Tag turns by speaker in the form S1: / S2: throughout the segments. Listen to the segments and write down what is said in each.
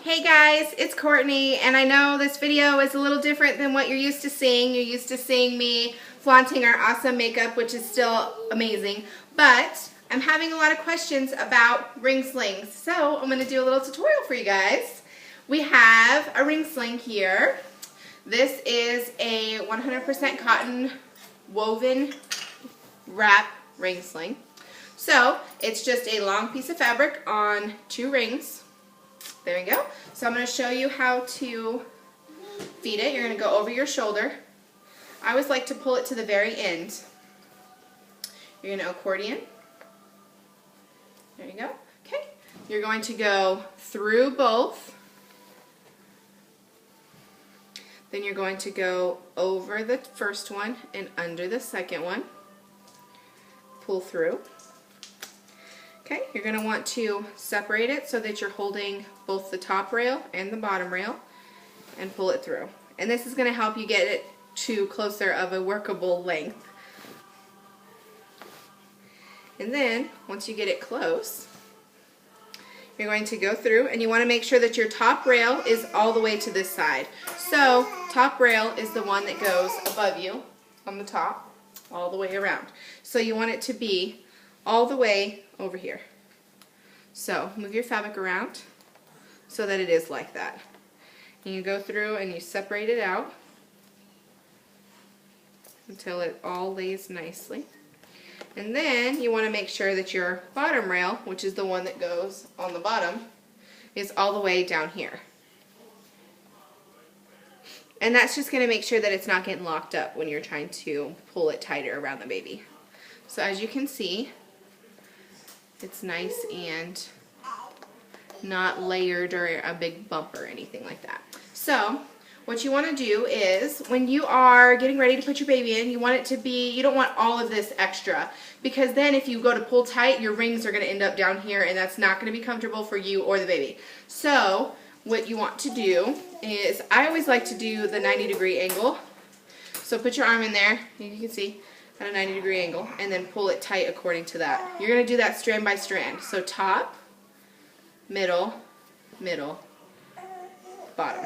S1: Hey guys, it's Courtney, and I know this video is a little different than what you're used to seeing. You're used to seeing me flaunting our awesome makeup, which is still amazing, but I'm having a lot of questions about ring slings, so I'm going to do a little tutorial for you guys. We have a ring sling here. This is a 100% cotton woven wrap ring sling. So it's just a long piece of fabric on 2 rings. There we go. So I'm going to show you how to feed it. You're going to go over your shoulder. I always like to pull it to the very end. You're going to accordion. There you go. Okay. You're going to go through both. Then you're going to go over the first one and under the second one. Pull through. Okay, you're going to want to separate it so that you're holding both the top rail and the bottom rail and pull it through. And this is going to help you get it to closer of a workable length. And then, once you get it close, you're going to go through and you want to make sure that your top rail is all the way to this side. So, top rail is the one that goes above you on the top, all the way around. So you want it to be all the way over here. So move your fabric around so that it is like that. And you go through and you separate it out until it all lays nicely. And then you want to make sure that your bottom rail, which is the one that goes on the bottom, is all the way down here. And that's just going to make sure that it's not getting locked up when you're trying to pull it tighter around the baby. So as you can see, it's nice and not layered or a big bump or anything like that. So what you want to do is when you are getting ready to put your baby in, you want it to be, you don't want all of this extra, because then if you go to pull tight, your rings are going to end up down here and that's not going to be comfortable for you or the baby. So what you want to do is, I always like to do the 90-degree angle. So put your arm in there, you can see, at a 90-degree angle, and then pull it tight according to that. You're going to do that strand by strand. So top, middle, middle, bottom.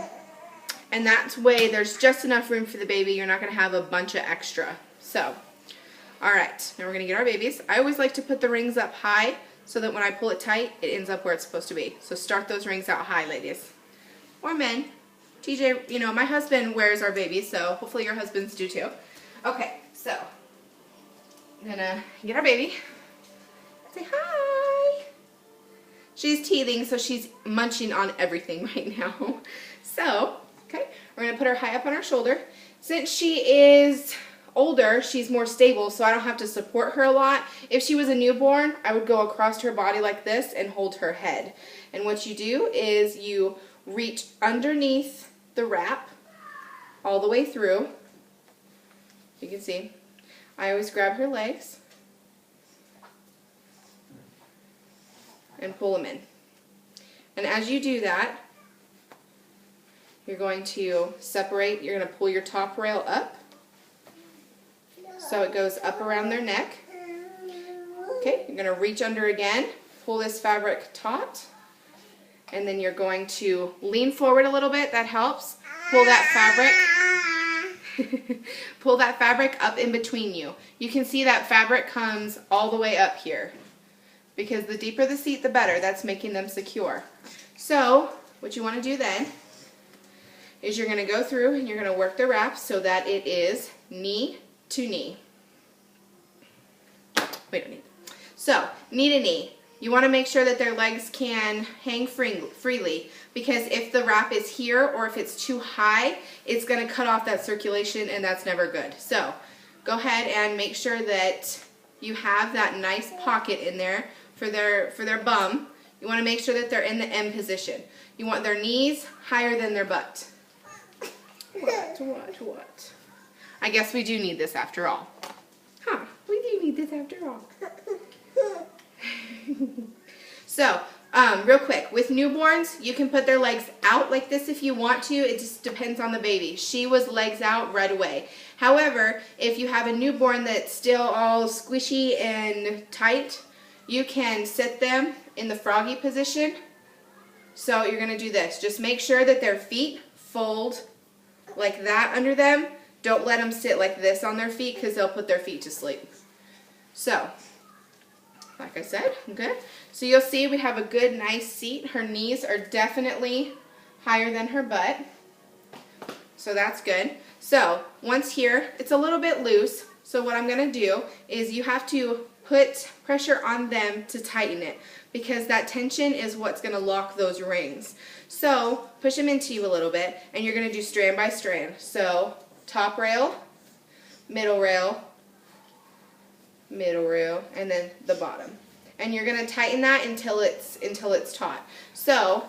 S1: And that way there's just enough room for the baby. You're not going to have a bunch of extra. So, alright, now we're going to get our babies. I always like to put the rings up high so that when I pull it tight, it ends up where it's supposed to be. So start those rings out high, ladies. Or men. TJ, you know, my husband wears our babies, so hopefully your husbands do too. Okay, so I'm gonna get our baby. Say hi. She's teething, so she's munching on everything right now. So, okay, we're gonna put her high up on our shoulder. Since she is older, she's more stable, so I don't have to support her a lot. If she was a newborn, I would go across her body like this and hold her head. And what you do is you reach underneath the wrap all the way through. You can see. I always grab her legs and pull them in. And as you do that, you're going to separate, you're going to pull your top rail up so it goes up around their neck. Okay, you're going to reach under again, pull this fabric taut, and then you're going to lean forward a little bit, that helps. Pull that fabric. Pull that fabric up in between you. You can see that fabric comes all the way up here. Because the deeper the seat, the better. That's making them secure. So, what you want to do then is you're going to go through and you're going to work the wrap so that it is knee to knee. We don't need it. So, knee to knee. You want to make sure that their legs can hang freely, because if the wrap is here or if it's too high, it's going to cut off that circulation and that's never good. So go ahead and make sure that you have that nice pocket in there for their bum. You want to make sure that they're in the M position. You want their knees higher than their butt. What? I guess we do need this after all. Huh, we do need this after all. So, real quick, with newborns, you can put their legs out like this if you want to. It just depends on the baby. She was legs out right away. However, if you have a newborn that's still all squishy and tight, you can sit them in the froggy position So you're going to do this. Just make sure that their feet fold like that under them. Don't let them sit like this on their feet because they'll put their feet to sleep. So, like I said, good. So you'll see we have a good, nice seat. Her knees are definitely higher than her butt. So that's good. So once here, it's a little bit loose. So what I'm going to do is you have to put pressure on them to tighten it because that tension is what's going to lock those rings. So push them into you a little bit and you're going to do strand by strand. So top rail, middle rail, and then the bottom. And you're going to tighten that until it's taut. So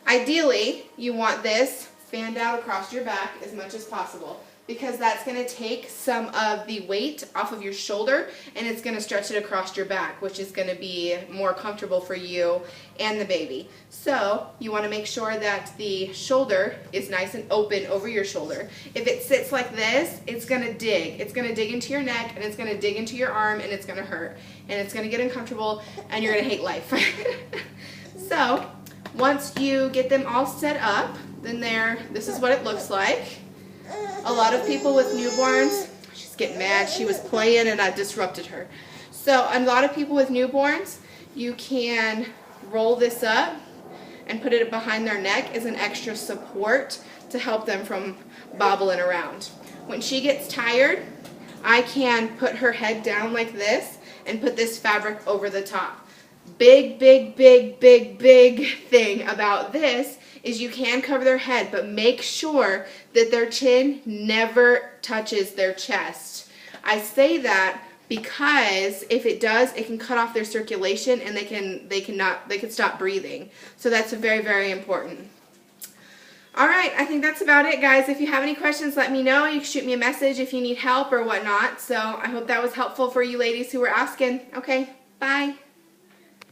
S1: ideally you want this fanned out across your back as much as possible because that's going to take some of the weight off of your shoulder and it's going to stretch it across your back, which is going to be more comfortable for you and the baby. So you want to make sure that the shoulder is nice and open over your shoulder. If it sits like this, it's going to dig. It's going to dig into your neck and it's going to dig into your arm and it's going to hurt and it's going to get uncomfortable and you're going to hate life. So once you get them all set up, then this is what it looks like. A lot of people with newborns, she's getting mad, she was playing and I disrupted her. So a lot of people with newborns, you can roll this up and put it behind their neck as an extra support to help them from bobbling around. When she gets tired, I can put her head down like this and put this fabric over the top. Big thing about this is you can cover their head, but make sure that their chin never touches their chest. I say that because if it does, it can cut off their circulation and they can stop breathing. So that's very important. All right, I think that's about it, guys. If you have any questions, let me know. You can shoot me a message if you need help or whatnot. So I hope that was helpful for you ladies who were asking. Okay, bye.